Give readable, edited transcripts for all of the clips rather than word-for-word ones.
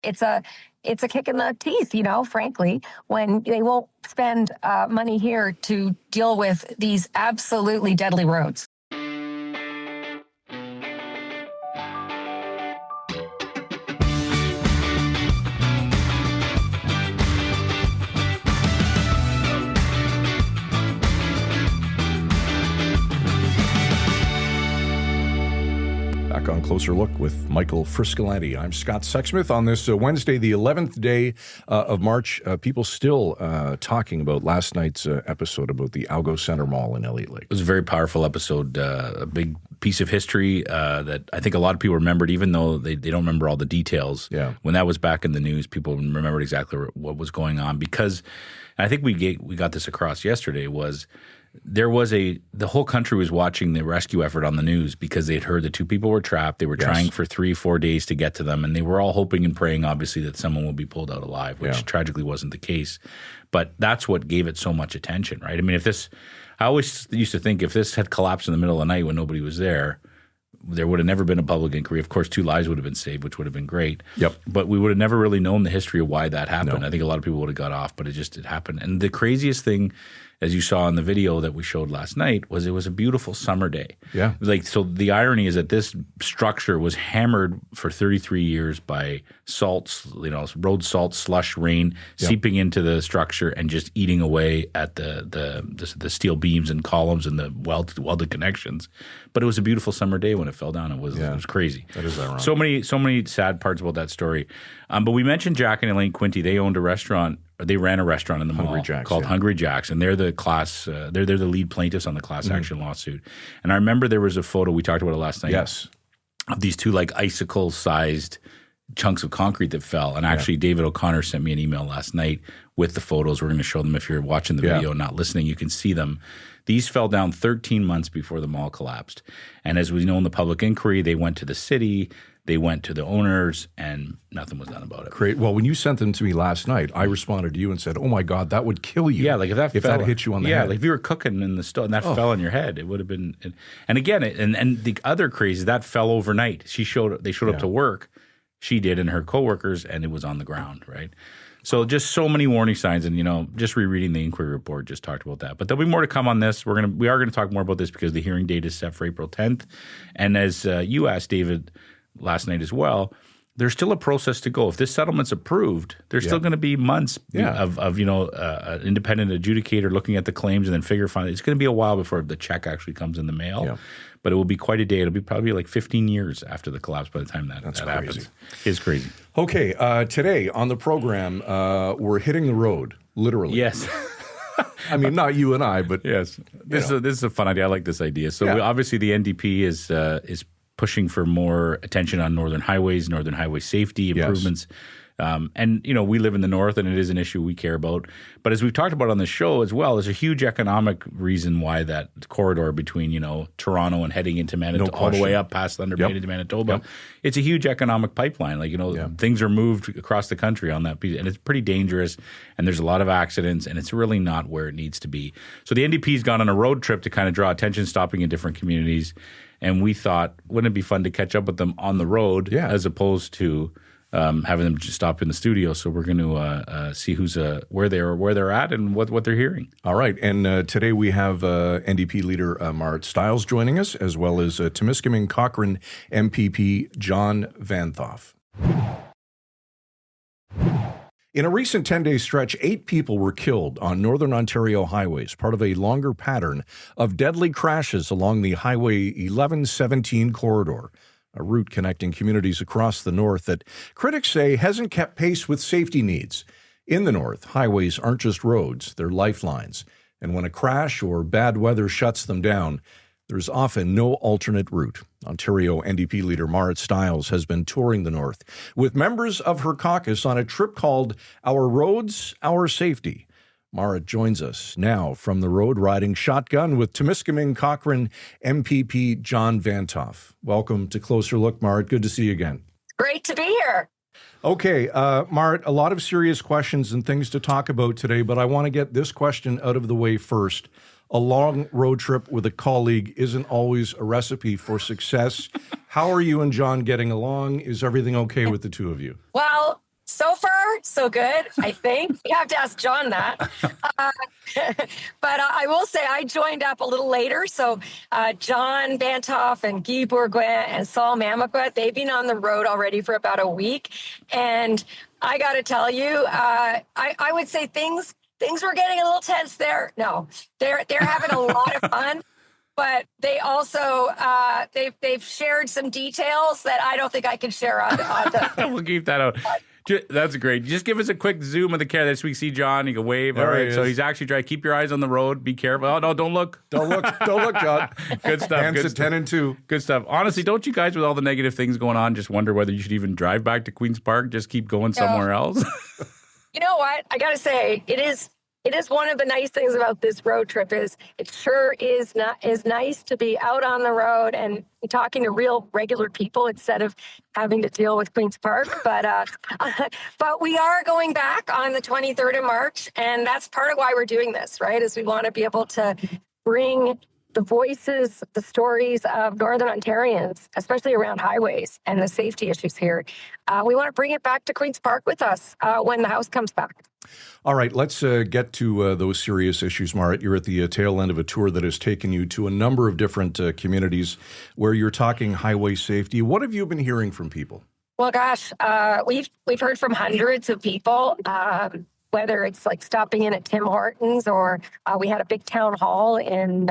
it's a kick in the teeth, frankly, when they won't spend money here to deal with these absolutely deadly roads. Back on Closer Look with Michael Friscolanti. I'm Scott Sexsmith. On this Wednesday, the 11th day of March, people still talking about last night's episode about the Algo Center Mall in Elliott Lake. It was a very powerful episode, a big piece of history that I think a lot of people remembered, even though they don't remember all the details. Yeah. When that was back in the news, people remembered exactly what was going on because, and I think we got this across yesterday, was the whole country was watching the rescue effort on the news because they had heard that two people were trapped. They were trying for 3-4 days to get to them, and they were all hoping and praying, obviously, that someone would be pulled out alive, which tragically wasn't the case. But that's what gave it so much attention, right? I mean, I always used to think if this had collapsed in the middle of the night when nobody was there would have never been a public inquiry. Of course, 2 lives would have been saved, which would have been great. Yep. But we would have never really known the history of why that happened. No. I think a lot of people would have got off, but it happened. And the craziest thing, as you saw in the video that we showed last night, was it was a beautiful summer day. Yeah. So the irony is that this structure was hammered for 33 years by salts, road salt, slush, rain, seeping into the structure and just eating away at the steel beams and columns and the welded connections. But it was a beautiful summer day when it fell down. It was crazy. That is ironic. So many sad parts about that story. But we mentioned Jack and Elaine Quinty. They owned a restaurant. They ran a restaurant in the mall called Hungry Jack's, and they're the they're the lead plaintiffs on the class action lawsuit. And I remember there was a photo, we talked about it last night. Yes. Of these two like icicle-sized chunks of concrete that fell. And actually, David O'Connor sent me an email last night with the photos. We're going to show them if you're watching the video and not listening. You can see them. These fell down 13 months before the mall collapsed. And as we know in the public inquiry, they went to the city, they went to the owners, and nothing was done about it. Great. Well, when you sent them to me last night, I responded to you and said, "Oh my God, that would kill you." Yeah, like if that hit you on the head. Yeah, like if you were cooking in the stove and that fell on your head, it would have been. And again, and the other crazy, that fell overnight. They showed up to work. She did, and her coworkers, and it was on the ground, right? So just so many warning signs, and just rereading the inquiry report just talked about that. But there'll be more to come on this. We are gonna talk more about this because the hearing date is set for April 10th, and as you asked David last night as well, there's still a process to go. If this settlement's approved, there's still going to be months of an independent adjudicator looking at the claims and then finally. It's going to be a while before the check actually comes in the mail. Yeah. But it will be quite a day. It'll be probably like 15 years after the collapse by the time that happens. It's crazy. Okay, today on the program, we're hitting the road, literally. Yes. I mean, not you and I, but yes. This is a fun idea. I like this idea. So obviously the NDP is pushing for more attention on northern highways, northern highway safety improvements. And, we live in the north, and it is an issue we care about. But as we've talked about on the show as well, there's a huge economic reason why that corridor between, Toronto and heading into Manitoba, all the way up past Thunder Bay into Manitoba, it's a huge economic pipeline. Things are moved across the country on that piece, and it's pretty dangerous, and there's a lot of accidents, and it's really not where it needs to be. So the NDP's gone on a road trip to kind of draw attention, stopping in different communities. And we thought, wouldn't it be fun to catch up with them on the road as opposed to having them just stop in the studio? So we're going to see where they're at and what they're hearing. All right. And today we have NDP leader Marit Stiles joining us, as well as Timiskaming-Cochrane MPP John Vanthof. In a recent 10-day stretch, 8 people were killed on Northern Ontario highways, part of a longer pattern of deadly crashes along the Highway 1117 corridor, a route connecting communities across the north that critics say hasn't kept pace with safety needs. In the north, highways aren't just roads, they're lifelines. And when a crash or bad weather shuts them down, there's often no alternate route. Ontario NDP leader Marit Stiles has been touring the north with members of her caucus on a trip called Our Roads, Our Safety. Marit joins us now from the road riding shotgun with Timiskaming-Cochrane MPP John Vanthof. Welcome to Closer Look, Marit. Good to see you again. Great to be here. Okay, Marit, a lot of serious questions and things to talk about today, but I want to get this question out of the way first. A long road trip with a colleague isn't always a recipe for success. How are you and John getting along? Is everything okay with the two of you? Well, So far, so good, I think. You have to ask John that. But I will say I joined up a little later. So John Vanthof and Guy Bourgoin and Saul Mamakwa, they've been on the road already for about a week. And I got to tell you, I would say things were getting a little tense there. No, they're having a lot of fun. But they also they've shared some details that I don't think I can share on the. We'll keep that out. That's great. Just give us a quick zoom of the camera. This we see John. You can wave. There all right. he So is. he's actually trying to keep your eyes on the road. Be careful. Oh no, don't look. Don't look, John. Good stuff. Hands Good at stuff. 10 and 2. Good stuff. Honestly, don't you guys, with all the negative things going on, just wonder whether you should even drive back to Queen's Park? Just keep going somewhere else? You know what? I got to say, it is one of the nice things about this road trip is it sure is nice to be out on the road and talking to real regular people instead of having to deal with Queen's Park. But we are going back on the 23rd of March, and that's part of why we're doing this, right? Is we want to be able to bring the voices, the stories of Northern Ontarians, especially around highways and the safety issues here. We want to bring it back to Queen's Park with us when the House comes back. All right, let's get to those serious issues, Marit. You're at the tail end of a tour that has taken you to a number of different communities where you're talking highway safety. What have you been hearing from people? Well, gosh, we've heard from hundreds of people, whether it's like stopping in at Tim Hortons or we had a big town hall in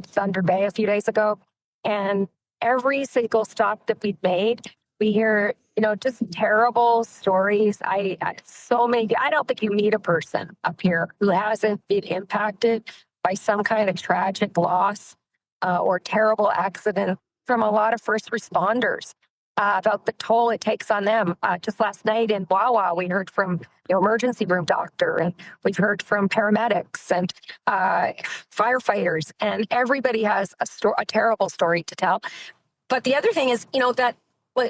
Thunder Bay a few days ago, and every single stop that we've made, we hear just terrible stories. So many. I don't think you meet a person up here who hasn't been impacted by some kind of tragic loss or terrible accident from a lot of first responders about the toll it takes on them. Just last night in Wawa, we heard from the emergency room doctor, and we've heard from paramedics and firefighters, and everybody has a terrible story to tell. But the other thing is, that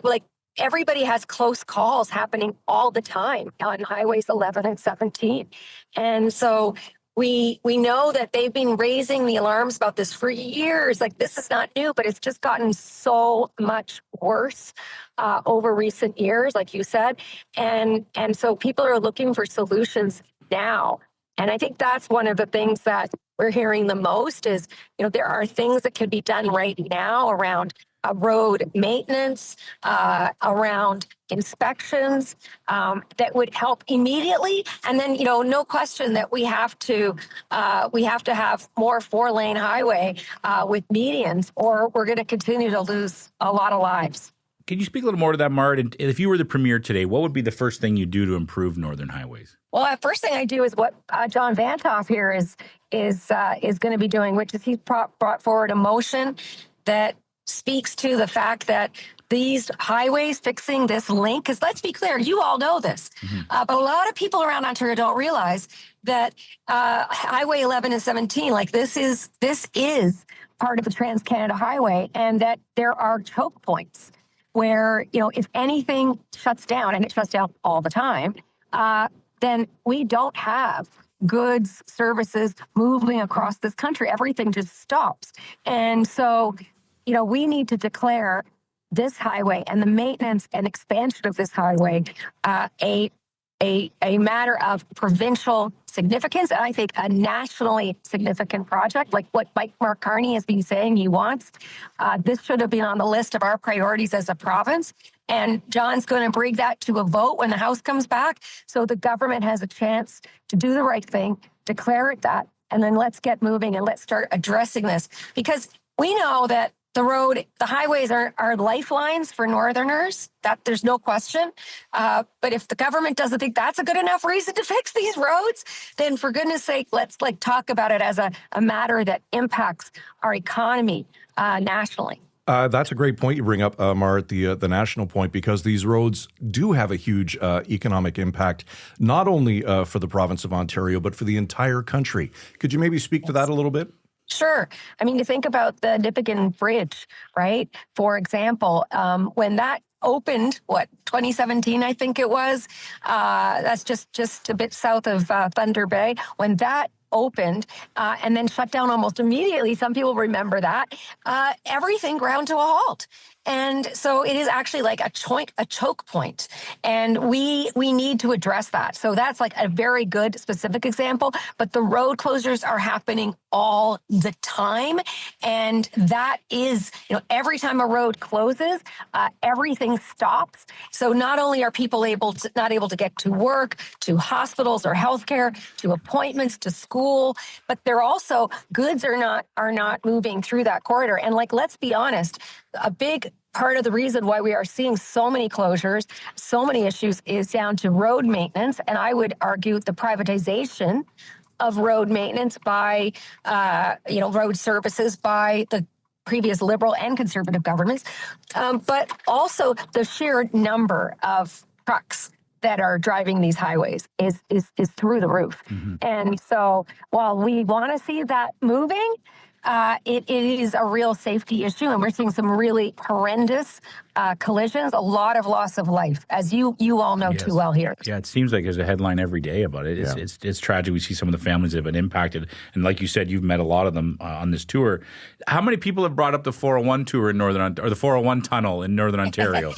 like everybody has close calls happening all the time on highways 11 and 17. And so we know that they've been raising the alarms about this for years. Like, this is not new, but it's just gotten so much worse over recent years, like you said. And so people are looking for solutions now. And I think that's one of the things that we're hearing the most is, there are things that can be done right now around road maintenance, around inspections that would help immediately. And then, no question that we have to have more 4-lane highway with medians, or we're going to continue to lose a lot of lives. Can you speak a little more to that, Marit? And if you were the premier today, what would be the first thing you do to improve Northern highways? Well, the first thing I do is what John Vanthof here is going to be doing, which is he's brought forward a motion that speaks to the fact that these highways fixing this link, because let's be clear, you all know this, but a lot of people around Ontario don't realize that Highway 11 and 17, like this is part of the Trans-Canada Highway, and that there are choke points where, if anything shuts down, and it shuts down all the time, then we don't have goods, services moving across this country. Everything just stops. And so, we need to declare this highway and the maintenance and expansion of this highway a matter of provincial significance, and I think a nationally significant project, like what Mark Carney has been saying he wants. This should have been on the list of our priorities as a province, and John's going to bring that to a vote when the House comes back, so the government has a chance to do the right thing, declare it that, and then let's get moving and let's start addressing this, because we know that the highways are lifelines for Northerners. That there's no question. But if the government doesn't think that's a good enough reason to fix these roads, then for goodness sake, let's talk about it as a matter that impacts our economy nationally. That's a great point you bring up, Marit, the national point, because these roads do have a huge economic impact, not only for the province of Ontario, but for the entire country. Could you maybe speak to that a little bit? Sure. I mean, you think about the Nipigon Bridge, right? For example, when that opened, 2017, I think it was, that's just a bit south of Thunder Bay. When that opened and then shut down almost immediately, some people remember that, everything ground to a halt. And so it is actually like a choke point. And we need to address that. So that's like a very good specific example, but the road closures are happening all the time. And that is, every time a road closes, everything stops. So not only are people not able to get to work, to hospitals or healthcare, to appointments, to school, but they're also goods are not moving through that corridor. And like, let's be honest, a big part of the reason why we are seeing so many closures, so many issues is down to road maintenance. And I would argue the privatization of road maintenance by, road services by the previous Liberal and Conservative governments, but also the sheer number of trucks that are driving these highways is through the roof. Mm-hmm. And so while we want to see that moving, it is a real safety issue, and we're seeing some really horrendous collisions, a lot of loss of life, as you all know too well here. Yeah, it seems like there's a headline every day about it. It's tragic. We see some of the families that have been impacted, and like you said, you've met a lot of them on this tour. How many people have brought up the 401 tour in or the 401 tunnel in Northern Ontario?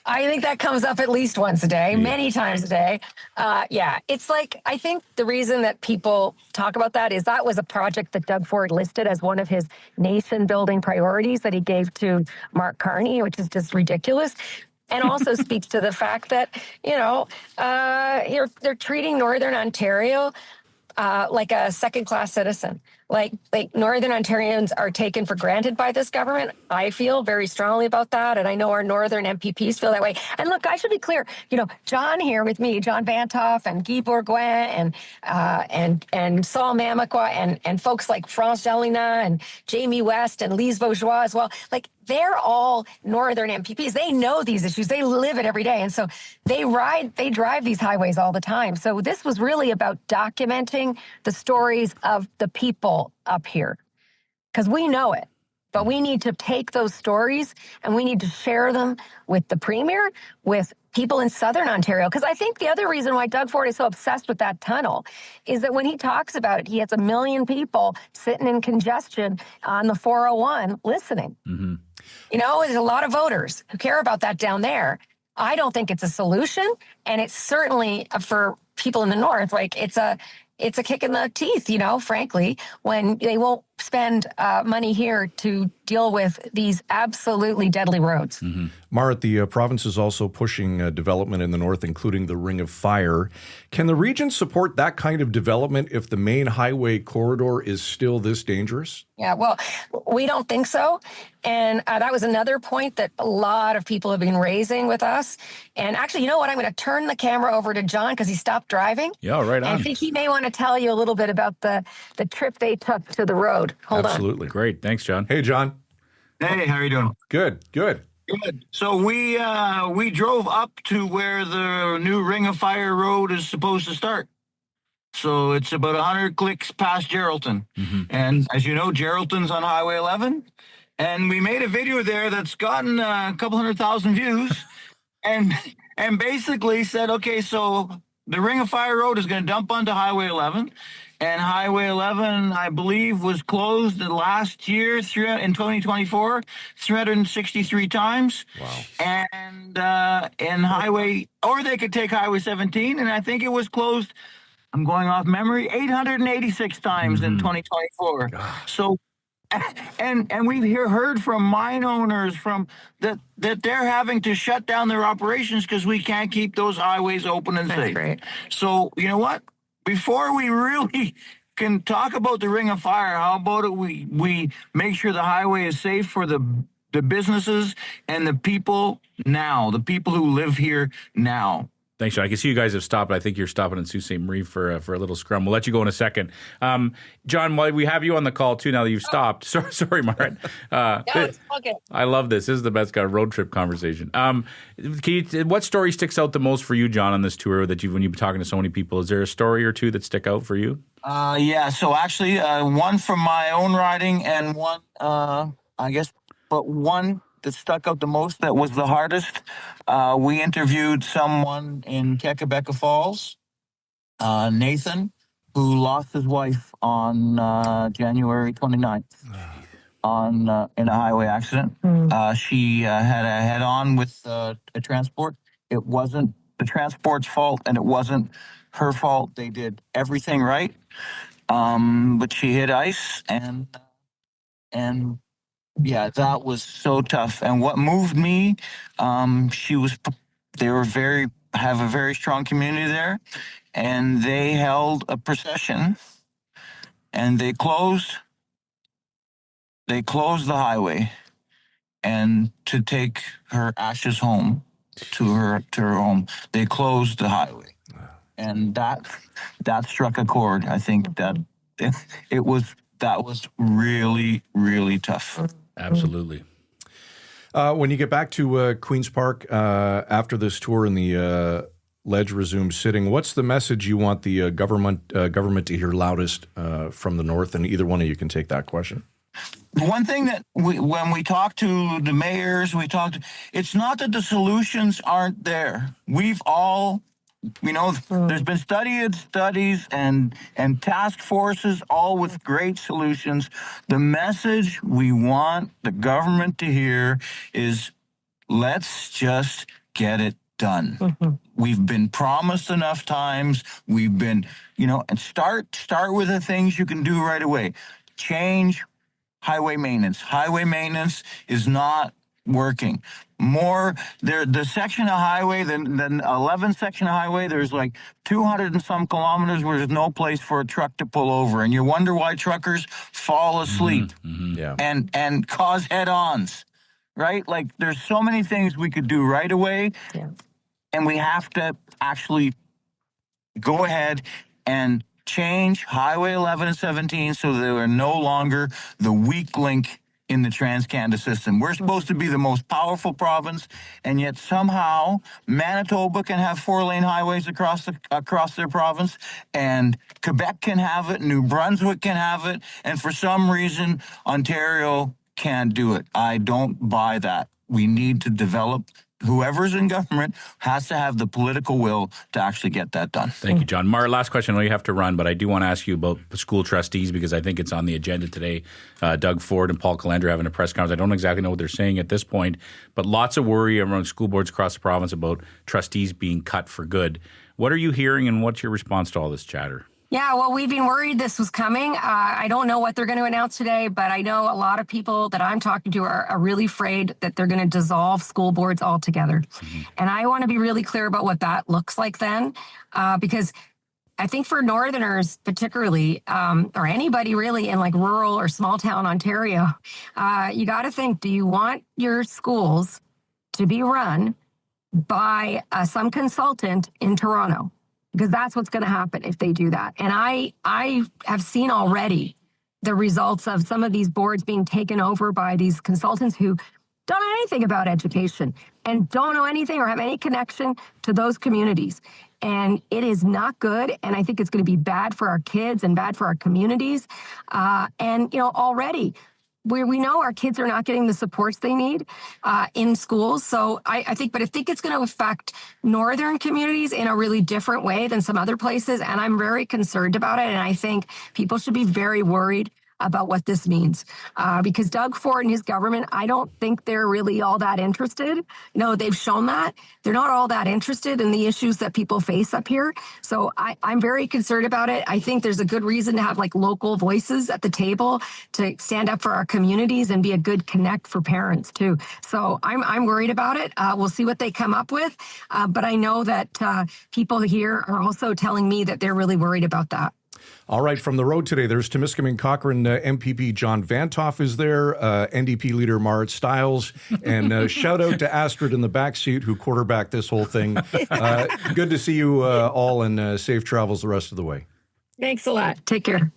I think that comes up at least once a day, many times a day. It's like, I think the reason that people talk about that is that was a project that Doug Ford listed as one of his nation-building priorities that he gave to Mark Carney, which is just ridiculous. And also speaks to the fact that, they're treating Northern Ontario like a second-class citizen. Like Northern Ontarians are taken for granted by this government. I feel very strongly about that, and I know our Northern MPPs feel that way. And look, I should be clear. John here with me, John Vanthof and Guy Bourgoin and Saul Mamakwa and folks like France Jalina and Jamie West and Lise Beaujois as well. Like, they're all Northern MPPs. They know these issues. They live it every day. And so they drive these highways all the time. So this was really about documenting the stories of the people up here, because we know it. But we need to take those stories and we need to share them with the Premier, with people in Southern Ontario. Because I think the other reason why Doug Ford is so obsessed with that tunnel is that when he talks about it, he has 1 million people sitting in congestion on the 401 listening. Mm-hmm. There's a lot of voters who care about that down there. I don't think it's a solution. And it's certainly for people in the North, like it's a kick in the teeth, frankly, when they won't spend money here to deal with these absolutely deadly roads. Mm-hmm. Marit, the province is also pushing development in the north, including the Ring of Fire. Can the region support that kind of development if the main highway corridor is still this dangerous? Yeah, well, we don't think so. And that was another point that a lot of people have been raising with us. And actually, you know what? I'm going to turn the camera over to John because he stopped driving. Yeah, right on. I think he may want to tell you a little bit about the trip they took to the road. Hold Absolutely. on. Great. Thanks, John. Hey, John. Hey, how are you doing? Good. Good. So we drove up to where the new Ring of Fire road is supposed to start. So it's about 100 clicks past Geraldton. Mm-hmm. And as you know, Geraldton's on Highway 11. And we made a video there that's gotten a couple 100,000 views and basically said, okay, so the Ring of Fire road is going to dump onto Highway 11. And Highway 11, I believe, was closed last year in 2024, 363 times. Wow. And or they could take Highway 17, and I think it was closed, I'm going off memory, 886 times in 2024. Gosh. So, and we've heard from mine owners that they're having to shut down their operations because we can't keep those highways open and safe. Great. So, you know what? Before we really can talk about the Ring of Fire, how about it we make sure the highway is safe for the businesses and the people now, the people who live here now. Thanks, John. I can see you guys have stopped. I think you're stopping in Sault Ste. Marie for a little scrum. We'll let you go in a second. John, while we have you on the call, too, now that you've stopped. Sorry, Marit. No, it's okay. I love this. This is the best kind of road trip conversation. What story sticks out the most for you, John, on this tour that when you've been talking to so many people? Is there a story or two that stick out for you? So actually, one from my own riding and one, but one that stuck out the most, that was the hardest. We interviewed someone in Kekabeka Falls, Nathan, who lost his wife on January 29th. in a highway accident. She had a head-on with a transport. It wasn't the transport's fault, and it wasn't her fault. They did everything right, but she hit ice, and yeah, that was so tough. And what moved me, they were have a very strong community there, and they held a procession, and they closed the highway, and to take her ashes home to her home, they closed the highway, and that struck a chord. I think that was really, really tough. Absolutely. When you get back to Queen's Park after this tour and the ledge resumes sitting, what's the message you want the government to hear loudest from the north? And either one of you can take that question. One thing that when we talk to the mayors, it's not that the solutions aren't there. We've all, there's been studies and task forces, all with great solutions. The message we want the government to hear is, let's just get it done. We've been promised enough times. We've been, and start with the things you can do right away. Change highway maintenance. Highway maintenance is not working. The section of highway, the 11th section of highway, there's like 200 and some kilometers where there's no place for a truck to pull over. And you wonder why truckers fall asleep and cause head-ons, right? Like, there's so many things we could do right away. Yeah. And we have to actually go ahead and change Highway 11 and 17 so they are no longer the weak link in the Trans-Canada system. We're supposed to be the most powerful province, and yet somehow Manitoba can have 4-lane highways across their province, and Quebec can have it, New Brunswick can have it, and for some reason Ontario can't do it. I don't buy that. We need to develop. Whoever's in government has to have the political will to actually get that done. Thank you, John. Marit, last question. I know you have to run, but I do want to ask you about the school trustees because I think it's on the agenda today. Doug Ford and Paul Calandra having a press conference. I don't exactly know what they're saying at this point, but lots of worry among school boards across the province about trustees being cut for good. What are you hearing, and what's your response to all this chatter? Yeah, well, we've been worried this was coming. I don't know what they're going to announce today, but I know a lot of people that I'm talking to are really afraid that they're going to dissolve school boards altogether. And I want to be really clear about what that looks like then, because I think for Northerners particularly, or anybody really in like rural or small town Ontario, you got to think, do you want your schools to be run by some consultant in Toronto? Because that's what's going to happen if they do that. And I have seen already the results of some of these boards being taken over by these consultants who don't know anything about education and don't know anything or have any connection to those communities. And it is not good. And I think it's going to be bad for our kids and bad for our communities. Already we know our kids are not getting the supports they need in schools. So I think it's going to affect northern communities in a really different way than some other places. And I'm very concerned about it. And I think people should be very worried about what this means. Because Doug Ford and his government, I don't think they're really all that interested. They've shown that. They're not all that interested in the issues that people face up here. So I'm very concerned about it. I think there's a good reason to have like local voices at the table to stand up for our communities and be a good connect for parents too. So I'm worried about it. We'll see what they come up with. But I know that people here are also telling me that they're really worried about that. All right, from the road today, there's Timiskaming-Cochrane MPP John Vanthof is there, NDP leader Marit Stiles, and shout out to Astrid in the backseat who quarterbacked this whole thing. Good to see you all, and safe travels the rest of the way. Thanks a lot. Take care.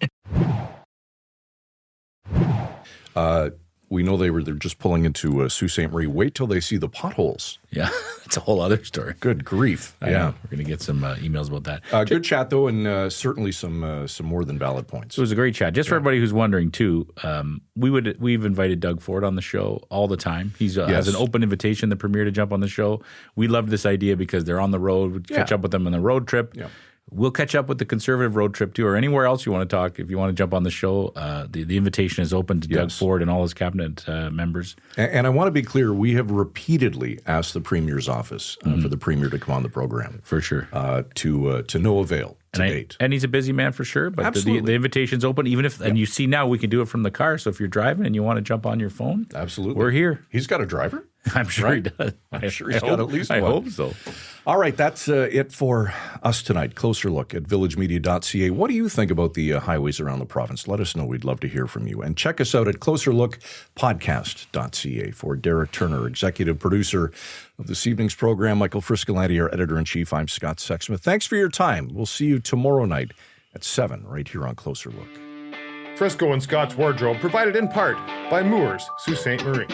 We know they're just pulling into Sault Ste. Marie. Wait till they see the potholes. Yeah, that's a whole other story. Good grief. Yeah, we're going to get some emails about that. Good chat, though, and certainly some more than valid points. It was a great chat. Just for everybody who's wondering, too, we've invited Doug Ford on the show all the time. He's has an open invitation, the premier, to jump on the show. We love this idea because they're on the road. We catch up with them on the road trip. Yeah. we'll catch up with the Conservative road trip too, or anywhere else you want to talk. If you want to jump on the show, the invitation is open to Doug Ford and all his cabinet members. And I want to be clear, we have repeatedly asked the Premier's office for the Premier to come on the program. For sure. To no avail to date. And he's a busy man for sure, but the invitation's open. Even if, and you see now we can do it from the car. So if you're driving and you want to jump on your phone, absolutely, we're here. He's got a driver? I'm sure he does. I'm sure he's got at least one. I hope so. All right, that's it for us tonight. Closer look at villagemedia.ca. What do you think about the highways around the province? Let us know. We'd love to hear from you. And check us out at closerlookpodcast.ca. For Derek Turner, executive producer of this evening's program, Michael Friscolanti, our editor-in-chief, I'm Scott Sexsmith. Thanks for your time. We'll see you tomorrow night at 7 right here on Closer Look. Frisco and Scott's Wardrobe provided in part by Moores, Sault Ste. Marie.